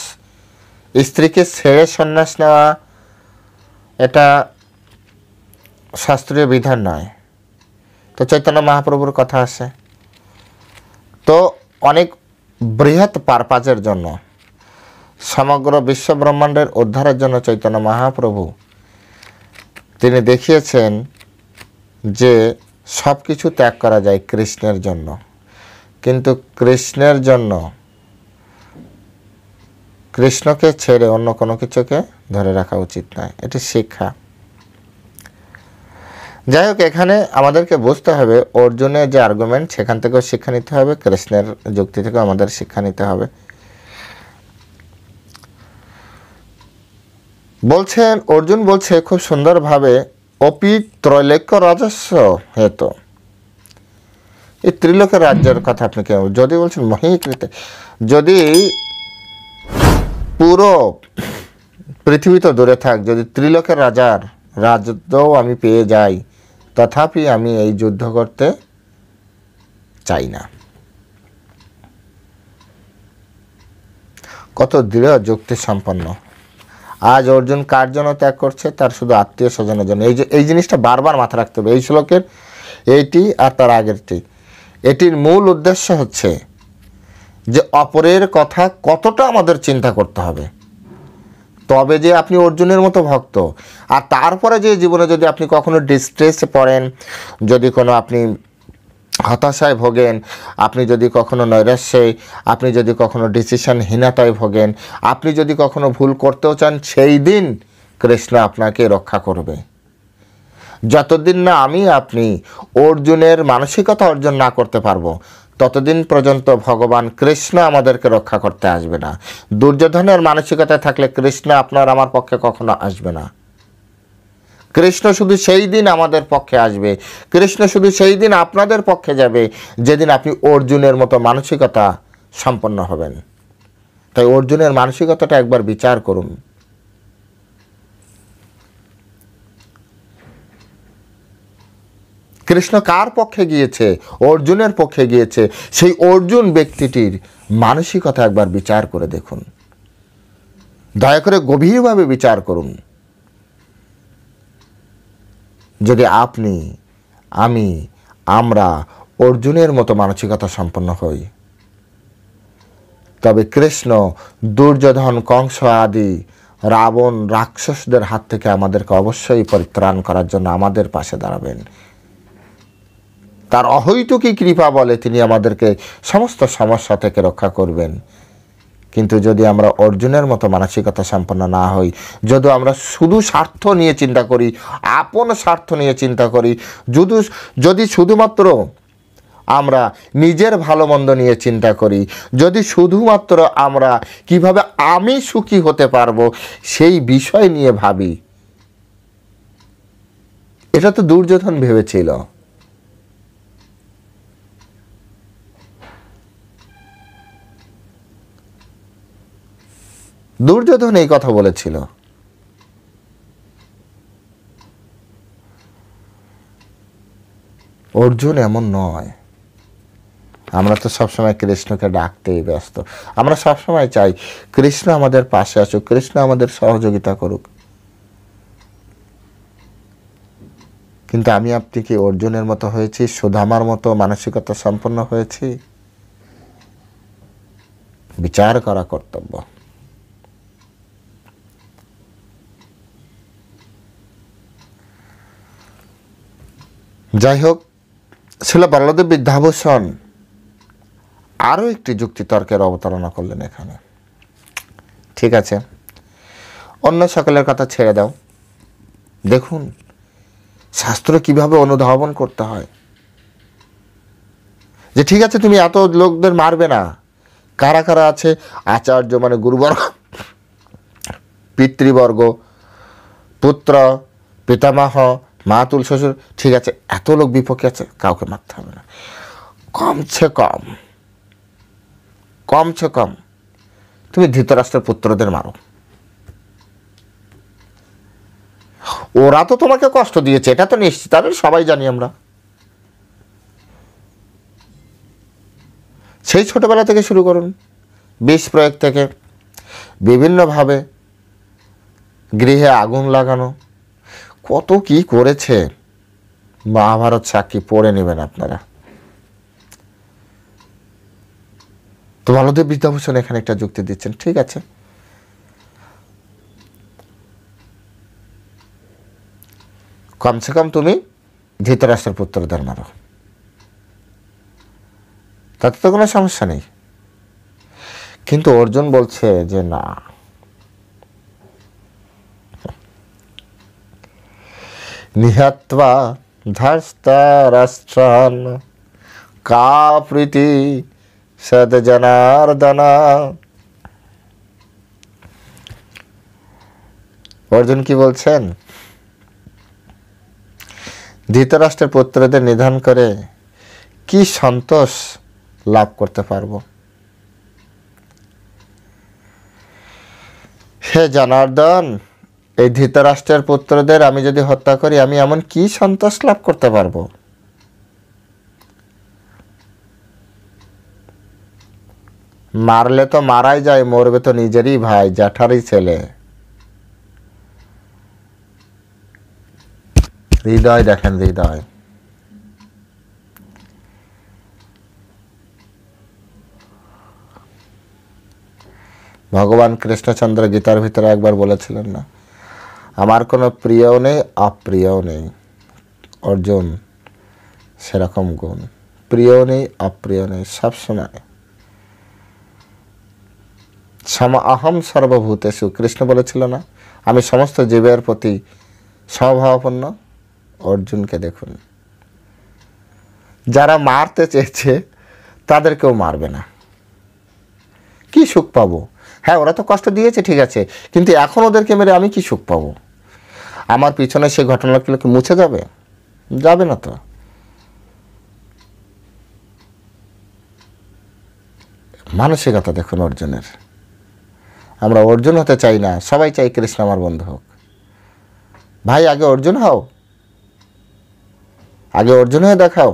স্ত্রীকে ছেড়ে সন্ন্যাস নেওয়া, এটা শাস্ত্রীয় বিধান নয়। তো চৈতন্য মহাপ্রভুর কথা আসে, তো অনেক বৃহৎ পারপাসের জন্য, সমগ্র বিশ্ব ব্রহ্মাণ্ডের উদ্ধারের জন্য চৈতন্য মহাপ্রভু তিনি দেখিয়েছেন যে সব কিছু ত্যাগ করা যায় কৃষ্ণের জন্য, কিন্তু কৃষ্ণের জন্য কৃষ্ণকে ছেড়ে অন্য কোনো কিছুকে ধরে রাখা উচিত নয়। এটি শিক্ষা। যাই হোক, এখানে আমাদেরকে বুঝতে হবে অর্জুনের যে আর্গুমেন্ট, সেখান থেকেও শিক্ষা নিতে হবে, কৃষ্ণের যুক্তি থেকেও আমাদের শিক্ষা নিতে হবে। বলছেন, অর্জুন বলছে খুব সুন্দরভাবে, অপি ত্রৈলোক্য রাজস্ব হেতু। এই ত্রিলোকের রাজ্যের কথা আপনি কেন? যদি বলছেন মহীকৃত, যদি পুরো পৃথিবী তো দূরে থাক, যদি ত্রিলোকের রাজার রাজত্বও আমি পেয়ে যাই, তথাপি আমি এই যুদ্ধ করতে চাই না। কত দৃঢ় যুক্তি সম্পন্ন। আজ অর্জুন কার জন্য ত্যাগ করছে? তার শুধু আত্মীয় স্বজনের জন্য। এই জিনিসটা বারবার মাথা রাখতে হবে। এই শ্লোকের এইটি আর তার আগেরটি, এটির মূল উদ্দেশ্য হচ্ছে যে অপরের কথা কতটা আমাদের চিন্তা করতে হবে, তবে যে আপনি অর্জুনের মতো ভক্ত। আর তারপরে যে জীবনে যদি আপনি কখনো ডিস্ট্রেসে পড়েন, যদি কোনো আপনি হতাশায় ভোগেন, আপনি যদি কখনো নৈরাশ্যে, আপনি যদি কখনো ডিসিশনহীনতায় ভোগেন, আপনি যদি কখনো ভুল করতেও চান, সেই দিন কৃষ্ণ আপনাকে রক্ষা করবে। যতদিন না আমি আপনি অর্জুনের মানসিকতা অর্জন না করতে পারবো, ততদিন পর্যন্ত ভগবান কৃষ্ণ আমাদেরকে রক্ষা করতে আসবে না। দুর্যোধনের মানসিকতা থাকলে কৃষ্ণ আপনার আমার পক্ষে কখনো আসবে না। কৃষ্ণ শুধু সেই দিন আমাদের পক্ষে আসবে, কৃষ্ণ শুধু সেই দিন আপনাদের পক্ষে যাবে যেদিন আপনি অর্জুনের মতো মানসিকতা সম্পন্ন হবেন। তাই অর্জুনের মানসিকতাটা একবার বিচার করুন। কৃষ্ণ কার পক্ষে গিয়েছে? অর্জুনের পক্ষে গিয়েছে। সেই অর্জুন ব্যক্তিটির মানসিকতা একবার বিচার করে দেখুন, দয়া করে গভীরভাবে বিচার করুন। যদি আপনি, আমি, আমরা অর্জুনের মতো মানসিকতা সম্পন্ন হই, তবে কৃষ্ণ দুর্যোধন, কংস আদি রাবণ রাক্ষসদের হাত থেকে আমাদেরকে অবশ্যই পরিত্রাণ করার জন্য আমাদের পাশে দাঁড়াবেন। তার অহৈতুকী কৃপা বলে তিনি আমাদেরকে সমস্ত সমস্যা থেকে রক্ষা করবেন। কিন্তু যদি আমরা অর্জুনের মতো মানসিকতা সম্পন্ন না হই, যদি আমরা শুধু স্বার্থ নিয়ে চিন্তা করি, আপন স্বার্থ নিয়ে চিন্তা করি, যদি শুধুমাত্র আমরা নিজের ভালো মন্দ নিয়ে চিন্তা করি, যদি শুধুমাত্র আমরা কিভাবে আমি সুখী হতে পারবো সেই বিষয় নিয়ে ভাবি, এটা তো দুর্যোধন ভেবেছিল। দুর্যোধন এই কথা বলেছিল। অর্জুন এমন নয়। আমরা তো সবসময় কৃষ্ণকে ডাকতেই ব্যস্ত। আমরা সবসময় চাই কৃষ্ণ আমাদের পাশে আসুক, কৃষ্ণ আমাদের সহযোগিতা করুক। কিন্তু আমি আপনি কি অর্জুনের মতো হয়েছি? সুদামার মতো মানসিকতা সম্পন্ন হয়েছি? বিচার করা কর্তব্য। যাই হোক, ছিল বল্লদেব বিদ্যাভূষণ আরও একটি যুক্তিতর্কের অবতারণা করলেন এখানে। ঠিক আছে, অন্য সকলের কথা ছেড়ে দাও, দেখুন শাস্ত্র কিভাবে অনুধাবন করতে হয়। যে ঠিক আছে, তুমি এত লোকদের মারবে না। কারা কারা আছে? আচার্য মানে গুরুবর্গ, পিতৃবর্গ, পুত্র, পিতামহ, মাতুল, শ্বশুর, ঠিক আছে, এত লোক বিপক্ষে আছে, কাউকে মারতে হবে না। কমছে কম তুমি ধৃতরাষ্ট্রের পুত্রদের মারো। ওরা তো তোমাকে কষ্ট দিয়েছে, এটা তো নিশ্চিত, আর সবাই জানি আমরা। সেই ছোটবেলা থেকে শুরু করুন, বিষ প্রয়োগ থেকে বিভিন্নভাবে গৃহে আগুন লাগানো, কত কি করেছে মহাভারত সাক্ষী, পড়ে নেবেন আপনারা। তো বলদেব বিদ্যাভূষণ এখানে একটা যুক্তি দিচ্ছেন, ঠিক আছে, কমসে কম তুমি ধৃতরাষ্ট্রের পুত্রদের মারো, তাতে তো কোনো সমস্যা নেই। কিন্তু অর্জুন বলছে যে না, নিহত্বা ধর্তরাষ্ট্রান কা প্রীতি সদজনার্দনা। অর্জুন কি বলছেন? ধৃতরাষ্ট্রের পুত্রদের নিধন করে কি সন্তোষ লাভ করতে পারবো? হে জনার্দন, এই ধৃতরাষ্ট্রের পুত্রদের আমি যদি হত্যা করি, আমি এমন কি সন্তোষ লাভ করতে পারবো? মারলে তো মারাই যায়, মরবে তো নিজেরই ভাই, জ্যাঠারই ছেলে। হৃদয় দেখেন, হৃদয়। ভগবান কৃষ্ণচন্দ্র গীতার ভিতরে একবার বলেছিলেন না, আমার কোনো প্রিয়ও নেই অপ্রিয়ও নেই। অর্জুন সেরকম গুণ, প্রিয় নেই অপ্রিয় নেই, সবসময় অহম সর্বভূতেষু। কৃষ্ণ বলেছিল না, আমি সমস্ত জীবের প্রতি সমভাবাপন্ন। অর্জুনকে দেখুন, যারা মারতে চেয়েছে তাদেরকেও মারবে না। কি সুখ পাবো? হ্যাঁ, ওরা তো কষ্ট দিয়েছে ঠিক আছে, কিন্তু এখন ওদেরকে মেরে আমি কি সুখ পাবো? আমার পিছনে সেই ঘটনাগুলো কি মুছে যাবে? যাবে না তো। মানসিকতা দেখুন অর্জুনের। আমরা অর্জুন হতে চাই না, সবাই চাই কৃষ্ণ আমার বন্ধু হোক। ভাই, আগে অর্জুন হও, আগে অর্জুন হয়ে দেখাও,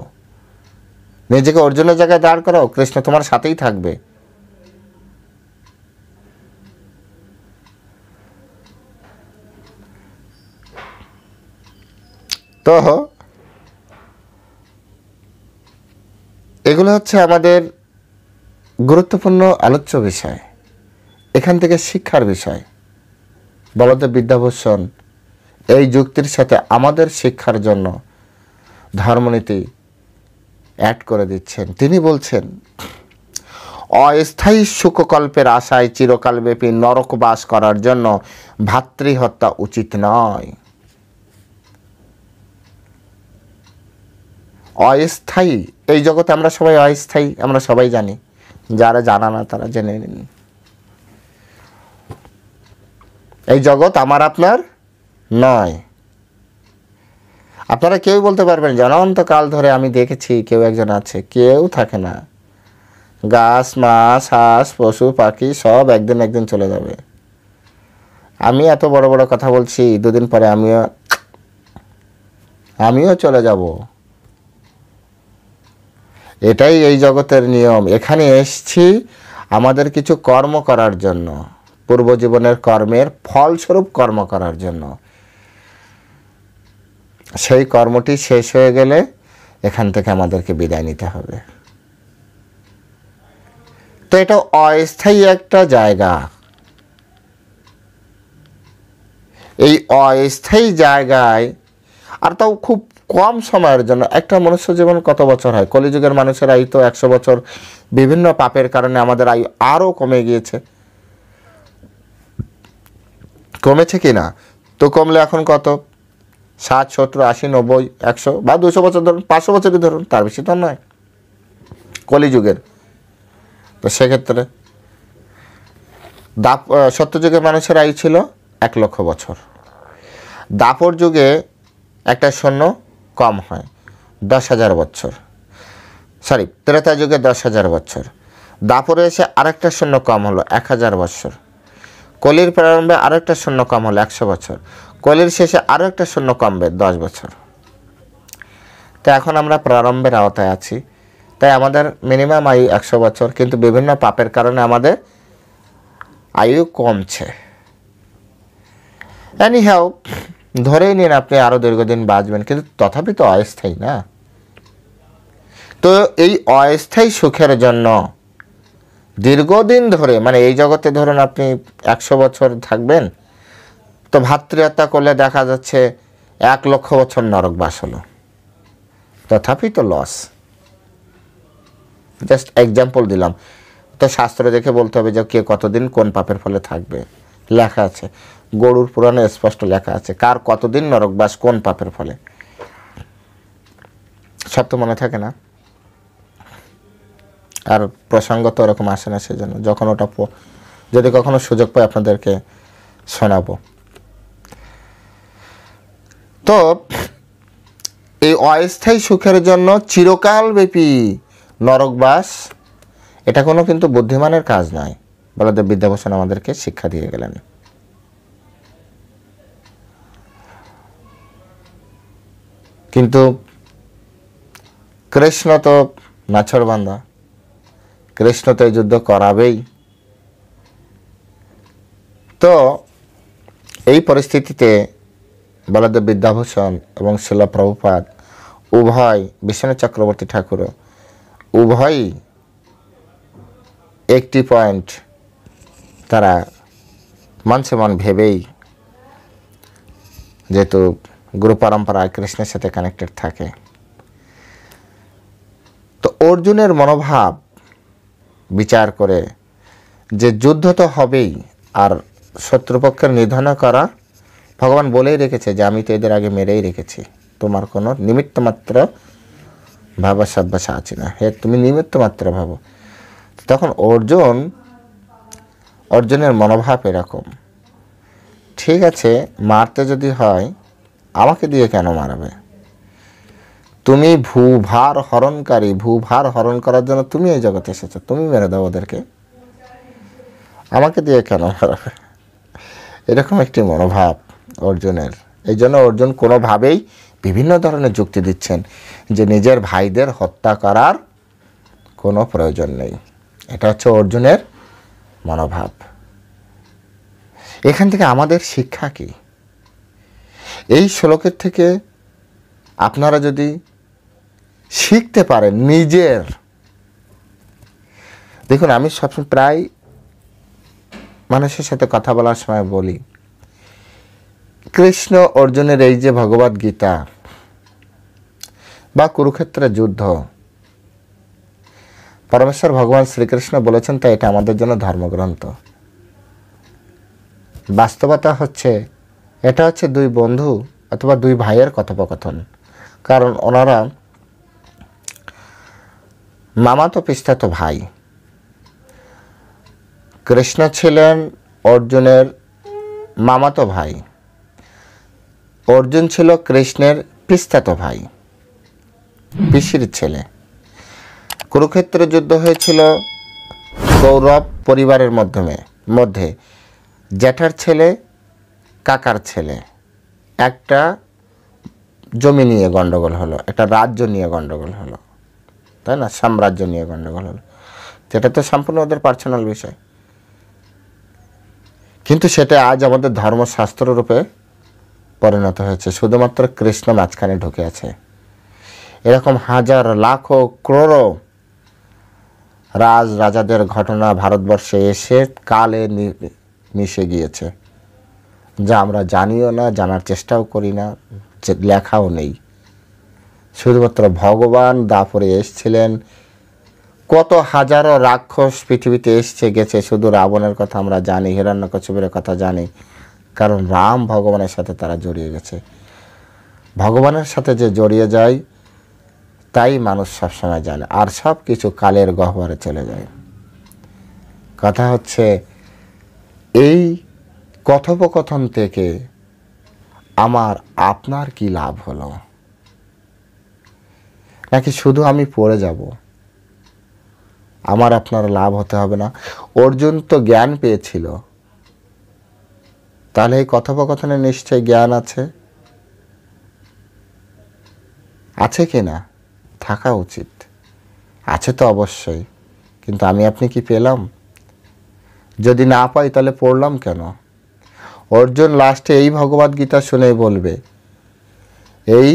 নিজেকে অর্জুনের জায়গায় দাঁড় করাও, কৃষ্ণ তোমার সাথেই থাকবে। তো এগুলো হচ্ছে আমাদের গুরুত্বপূর্ণ আলোচ্য বিষয়, এখান থেকে শিক্ষার বিষয়। বলদেব বিদ্যাভূষণ এই যুক্তির সাথে আমাদের শিক্ষার জন্য ধর্মনীতি অ্যাড করে দিচ্ছেন। তিনি বলছেন, অস্থায়ী সুখকল্পের আশায় চিরকালব্যাপী নরকবাস করার জন্য ভাতৃহত্যা উচিত নয়। অস্থায়ী, এই জগতে আমরা সবাই অস্থায়ী, আমরা সবাই জানি। যারা জানা না তারা জেনে নিন, এই জগৎ আমার আপনার নয়। আপনারা কেউ বলতে পারবেন যে অনন্তকাল ধরে আমি দেখেছি কেউ একজন আছে, কেউ থাকে না। গাছ, মাছ, হাঁস, পশু পাখি সব একদিন একদিন চলে যাবে। আমি এত বড় বড় কথা বলছি, দুদিন পরে আমিও চলে যাব। এটাই এই জগতের নিয়ম। এখানে এসছি আমাদের কিছু কর্ম করার জন্য, পূর্বজীবনের কর্মের ফলস্বরূপ কর্ম করার জন্য। সেই কর্মটি শেষ হয়ে গেলে এখান থেকে আমাদেরকে বিদায় নিতে হবে। তো এটা অস্থায়ী একটা জায়গা। এই অস্থায়ী জায়গায়, আর তাও খুব কম সময়ের জন্য। একটা মনুষ্য জীবন কত বছর হয়? কলিযুগের মানুষের আয়ু তো 100 বছর। বিভিন্ন পাপের কারণে আমাদের আয়ু আরও কমে গিয়েছে। কমেছে কি না? তো কমলে এখন কত? 60, 70, 80, 90, 100 বা 200 বছর ধরুন, 500 বছরই ধরুন, তার বেশি তো নয় কলিযুগের। তো সেক্ষেত্রে সত্যযুগের মানুষের আয়ু ছিল 1 লক্ষ বছর। দাপর যুগে একটা শূন্য কম হয়, 10,000 বছর। ত্রেতা যুগে 10,000 বছর। দাপরে এসে আরেকটা শূন্য কম হলো, 1,000 বছর। কলির প্রারম্ভে আরেকটা শূন্য কম হলো, 100 বছর। কলির শেষে আরও একটা শূন্য কমবে, 10 বছর। তো এখন আমরা প্রারম্ভের আওতায় আছি, তাই আমাদের মিনিমাম আয়ু 100 বছর, কিন্তু বিভিন্ন পাপের কারণে আমাদের আয়ু কমছে। এনিহাও, ধরেই নিন আপনি আরও দীর্ঘদিন বাঁচবেন, কিন্তু তথাপি তো অস্থায়ী না। তো এই অস্থায়ী সুখের জন্য দীর্ঘদিন ধরে, মানে এই জগতে ধরুন আপনি 100 বছর থাকবেন, তো ভাতৃহত্যা করলে দেখা যাচ্ছে 1 লক্ষ বছর নরকবাস হলো, তথাপি তো লস। জাস্ট এক্সাম্পল দিলাম। তো শাস্ত্র দেখে বলতে হবে যে কে কতদিন কোন পাপের ফলে থাকবে। লেখা আছে, গরুর পুরাণে স্পষ্ট লেখা আছে কার কতদিন নরকবাস কোন পাপের ফলে। সব তো মনে থাকে না, আর প্রসঙ্গ তো ওরকম আসে না, সেজন্য যখন ওটা যদি কখনো সুযোগ পাই আপনাদেরকে শোনাবো। তো এই অস্থায়ী সুখের জন্য চিরকালব্যাপী নরকবাস, এটা কোনো কিন্তু বুদ্ধিমানের কাজ নয়। বলদেব বিদ্যাভূষণ আমাদেরকে শিক্ষা দিয়ে গেলেন। কিন্তু কৃষ্ণ তো নাছোড়বান্দা, কৃষ্ণ তো এই যুদ্ধ করাবেই। তো এই পরিস্থিতিতে বলদেব বিদ্যাভূষণ এবং শিল প্রভুপাদ উভয়, বিশ্বনাথ চক্রবর্তী ঠাকুর উভয়ই একটি পয়েন্ট তারা মনসে মন ভেবেই, যেহেতু গুরু পরম্পরায় কৃষ্ণের সাথে কানেক্টেড থাকে, তো অর্জুনের মনোভাব বিচার করে যে যুদ্ধ তো হবেই, আর শত্রুপক্ষের নিধন করা, ভগবান বলেই রেখেছে যে আমি তো এদের আগে মেরেই রেখেছি, তোমার কোনো নিমিত্ত মাত্র ভাবা সব্বাসা আছে না, হে তুমি নিমিত্ত মাত্র ভাবো। তখন অর্জুনের মনোভাব এরকম, ঠিক আছে মারতে যদি হয় আমাকে দিয়ে কেন মারাবে, তুমি ভূভার হরণকারী, ভূভার হরণ করার জন্য তুমি এই জগতে এসেছো, তুমি মেরে দাও ওদেরকে, আমাকে দিয়ে কেন মারাবে, এরকম একটি মনোভাব অর্জুনের। এই জন্য অর্জুন কোনোভাবেই বিভিন্ন ধরনের যুক্তি দিচ্ছেন যে নিজের ভাইদের হত্যা করার কোনো প্রয়োজন নেই। এটা হচ্ছে অর্জুনের মনোভাব। এখান থেকে আমাদের শিক্ষা কি? এই শ্লোকের থেকে আপনারা যদি শিখতে পারেন নিজের, দেখুন আমি সবসময় প্রায় মানুষের সাথে কথা বলার সময় বলি, কৃষ্ণ অর্জুনের এই যে ভগবদ গীতা বা কুরুক্ষেত্রের যুদ্ধ, পরমেশ্বর ভগবান শ্রীকৃষ্ণ বলেছেন, তাই এটা আমাদের জন্য ধর্মগ্রন্থ। বাস্তবতা হচ্ছে এটা হচ্ছে দুই বন্ধু অথবা দুই ভাইয়ের কথোপকথন, কারণ ওনারা মামাতো পিস্তাতো ভাই। কৃষ্ণ ছিলেন অর্জুনের মামাতো ভাই, অর্জুন ছিল কৃষ্ণের পিস্তাতো ভাই, পিসির ছেলে। কুরুক্ষেত্র যুদ্ধ হয়েছিল কৌরব পরিবারের মধ্যে জ্যাঠার ছেলে কাকার ছেলে, একটা জমি নিয়ে গণ্ডগোল হলো, একটা রাজ্য নিয়ে গণ্ডগোল হলো, তাই না, সাম্রাজ্য নিয়ে গণ্ডগোল হলো, যেটা তো সম্পূর্ণ ওদের পার্সোনাল বিষয়, কিন্তু সেটা আজ আমাদের ধর্মশাস্ত্র রূপে পরিণত হয়েছে, শুধুমাত্র কৃষ্ণ মাঝখানে ঢুকে আছে। এরকম হাজার লাখো ক্রোড়ো রাজাদের ঘটনা ভারতবর্ষে এসে কালে মিশে গিয়েছে, যা আমরা জানিও না, জানার চেষ্টাও করি না, লেখাও নেই। শুধুমাত্র ভগবান দাপরে এসেছিলেন, কত হাজারো রাক্ষস পৃথিবীতে এসছে গেছে, শুধু রাবণের কথা আমরা জানি, হিরণ্যকশিপুরের কথা জানি, কারণ রাম ভগবানের সাথে তারা জড়িয়ে গেছে। ভগবানের সাথে যে জড়িয়ে যায় তাই মানুষ সবসময় জানে, আর সব কিছু কালের গহ্বরে চলে যায়। কথা হচ্ছে এই কথোপকথন থেকে আমার আপনার কি লাভ হলো, নাকি শুধু আমি পড়ে যাব, আমার আপনার লাভ হতে হবে না? অর্জুন তো জ্ঞান পেয়েছিল, তাহলে এই কথোপকথনে নিশ্চয়ই জ্ঞান আছে কি না? থাকা উচিত, আছে তো অবশ্যই, কিন্তু আমি আপনি কি পেলাম? যদি না পাই তাহলে পড়লাম কেন? অর্জুন লাস্টে এই ভগবদ গীতা শুনে বলবে, এই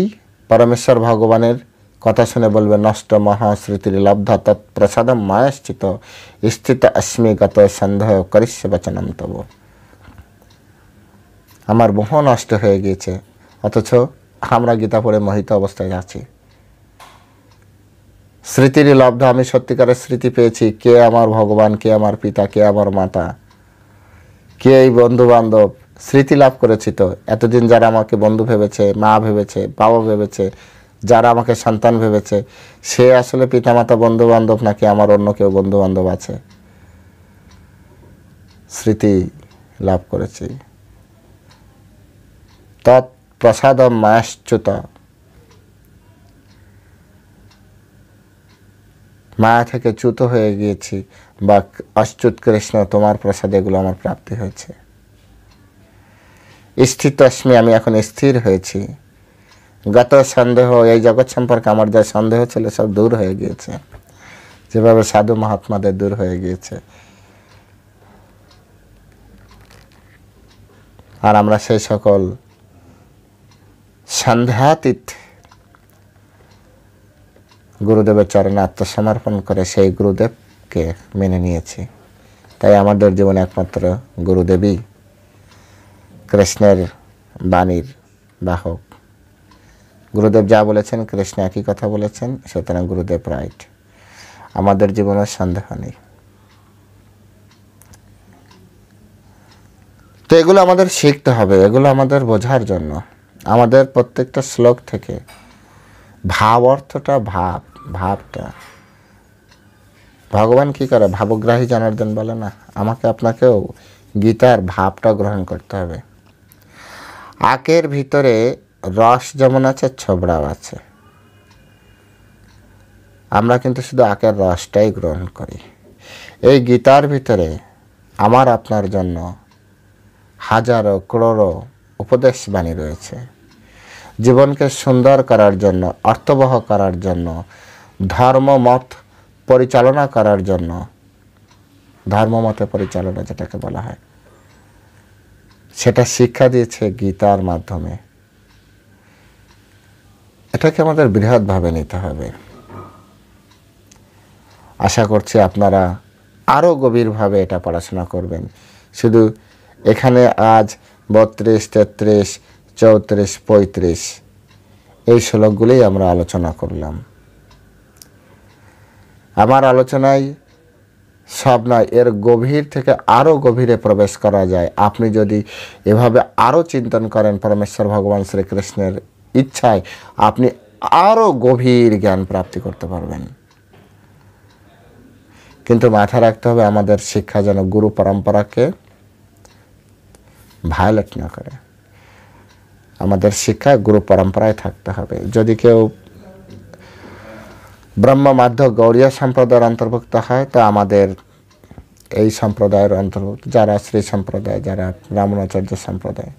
পরমেশ্বর ভগবানের কথা শুনে বলবে, নষ্ট মহাশ্রুতির লব্ধ তৎপ্রসাদম মায়াশ্চিত স্থিত অস্মি গত সন্দেহ করিষ্য বচনম তব। আমার মোহ নষ্ট হয়ে গিয়েছে, অথচ আমরা গীতা পড়ে মোহিত অবস্থায় আছি। স্মৃতির লব্ধ, আমি সত্যিকারের স্মৃতি পেয়েছি, কে আমার ভগবান, কে আমার পিতা, কে আমার মাতা, কে এই বন্ধু বান্ধব, স্মৃতি লাভ করেছি। তো এতদিন যারা আমাকে বন্ধু ভেবেছে, মা ভেবেছে, বাবা ভেবেছে, যারা আমাকে সন্তান ভেবেছে, সে আসলে পিতামাতা বন্ধু বান্ধব নাকি আমার অন্য কেউ বন্ধু বান্ধব আছে? স্মৃতি লাভ করেছি। তৎপ্রসাদম মায়াশ্চ্যুত, মায়া থেকে চ্যুত হয়ে গিয়েছি, বা অচ্যুত কৃষ্ণ তোমার প্রসাদে এগুলো আমার প্রাপ্তি হয়েছে। স্থিত অস্মি, আমি এখন স্থির হয়েছি। গত সন্দেহ, এই জগৎ সম্পর্কে আমার যা সন্দেহ ছিল সব দূর হয়ে গিয়েছে, যেভাবে সাধু মহাত্মাদের দূর হয়ে গিয়েছে। আর আমরা সেই সকল সন্ধ্যাতীত গুরুদেবের চরণে আত্মসমর্পণ করে সেই গুরুদেবকে মেনে নিয়েছি। তাই আমাদের জীবনে একমাত্র গুরুদেবই কৃষ্ণের বাণীর বাহক। গুরুদেব যা বলেছেন কৃষ্ণ একই কথা বলেছেন, সুতরাং গুরুদেব রাইট, আমাদের জীবনের সন্দেহ নেই। তো এগুলো আমাদের শিখতে হবে, এগুলো আমাদের বোঝার জন্য। আমাদের প্রত্যেকটা শ্লোক থেকে ভাব অর্থটা, ভাবটা ভগবান কি করে, ভাবগ্রাহী জনার্দন বলে না, আমাকে আপনাকেও গীতার ভাবটা গ্রহণ করতে হবে। আখের ভিতরে রস যেমন আছে, ছোবড়াও আছে। আমরা কিন্তু শুধু আখের রসটাই গ্রহণ করি। এই গীতার ভিতরে আমার আপনার জন্য হাজারো করোড়ো উপদেশ বাণী রয়েছে, জীবনকে সুন্দর করার জন্য, অর্থবহ করার জন্য, ধর্মমত পরিচালনা করার জন্য। ধর্মমতে পরিচালনা যেটাকে বলা হয়, সেটা শিক্ষা দিয়েছে গীতার মাধ্যমে। এটাকে আমাদের বৃহৎভাবে নিতে হবে। আশা করছি আপনারা আরও গভীরভাবে এটা পড়াশোনা করবেন। শুধু এখানে আজ 32, 33, 34, 35 এই শ্লোকগুলোই আমরা আলোচনা করলাম। আমার আলোচনায় সব নয়, এর গভীর থেকে আরও গভীরে প্রবেশ করা যায়। আপনি যদি এভাবে আরও চিন্তন করেন পরমেশ্বর ভগবান শ্রীকৃষ্ণের ইচ্ছায়, আপনি আরও গভীর জ্ঞান প্রাপ্তি করতে পারবেন। কিন্তু মাথায় রাখতে হবে, আমাদের শিক্ষা যেন গুরু পরম্পরাকে ভায়োলেট না করে। আমাদের শিক্ষা গুরু পরম্পরায় থাকতে হবে। যদি কেউ ব্রহ্ম মাধ্য গৌড়ীয় সম্প্রদায়ের অন্তর্ভুক্ত হয়, তো আমাদের এই সম্প্রদায়ের অন্তর্ভুক্ত যারা শ্রী সম্প্রদায়, যারা রামানুজাচার্য সম্প্রদায়,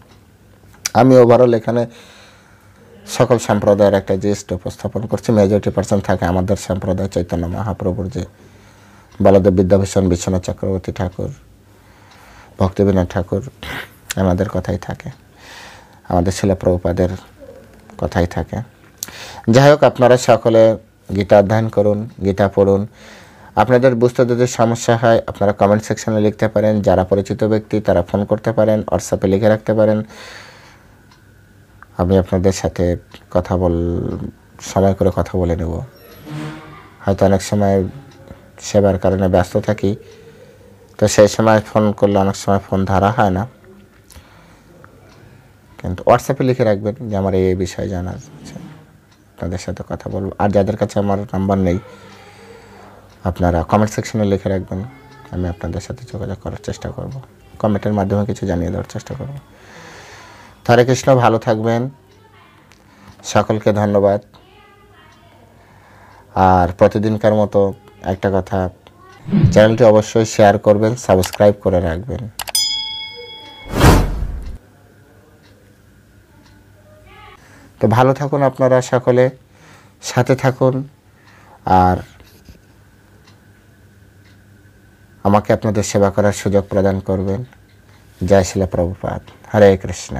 আমি ওভারঅল এখানে সকল সম্প্রদায়ের একটা জিস্ট উপস্থাপন করছি। মেজরিটি পার্সেন্ট থাকে আমাদের সম্প্রদায়, চৈতন্য মহাপ্রভুর যে বলদেব বিদ্যাভূষণ, বিশ্বনাথ চক্রবর্তী ঠাকুর, ভক্তিবিনোদ ঠাকুর, আমাদের কথাই থাকে, আমাদের শিলা প্রভুপাদের কথাই থাকে। যাই হোক, আপনারা সকলে গীতা অধ্যয়ন করুন, গীতা পড়ুন। আপনাদের বুঝতে যদি সমস্যা হয় আপনারা কমেন্ট সেকশনে লিখতে পারেন। যারা পরিচিত ব্যক্তি তারা ফোন করতে পারেন, হোয়াটসঅ্যাপে লিখে রাখতে পারেন। আমি আপনাদের সাথে সময় করে কথা বলে নেব। হয়তো অনেক সময় সেবার কারণে ব্যস্ত থাকি, তো সেই সময় ফোন করলে অনেক সময় ফোন ধরা হয় না, কিন্তু হোয়াটসঅ্যাপে লিখে রাখবেন যে আমার এই বিষয়ে জানার আছে, আপনাদের সাথে কথা বলবো। আর যাদের কাছে আমার নাম্বার নেই, আপনারা কমেন্ট সেকশনে লিখে রাখবেন, আমি আপনাদের সাথে যোগাযোগ করার চেষ্টা করব, কমেন্টের মাধ্যমে কিছু জানিয়ে দেওয়ার চেষ্টা করব। হরে কৃষ্ণ, ভালো থাকবেন, সকলকে ধন্যবাদ। আর প্রতিদিনকার মতো একটা কথা, চ্যানেলটি অবশ্যই শেয়ার করবেন, সাবস্ক্রাইব করে রাখবেন। তো ভালো থাকুন আপনারা সকলে, সাথে থাকুন, আর আমাকে আপনাদের সেবা করার সুযোগ প্রদান করবেন। জয় শিলা প্রভুপাদ। হরে কৃষ্ণ।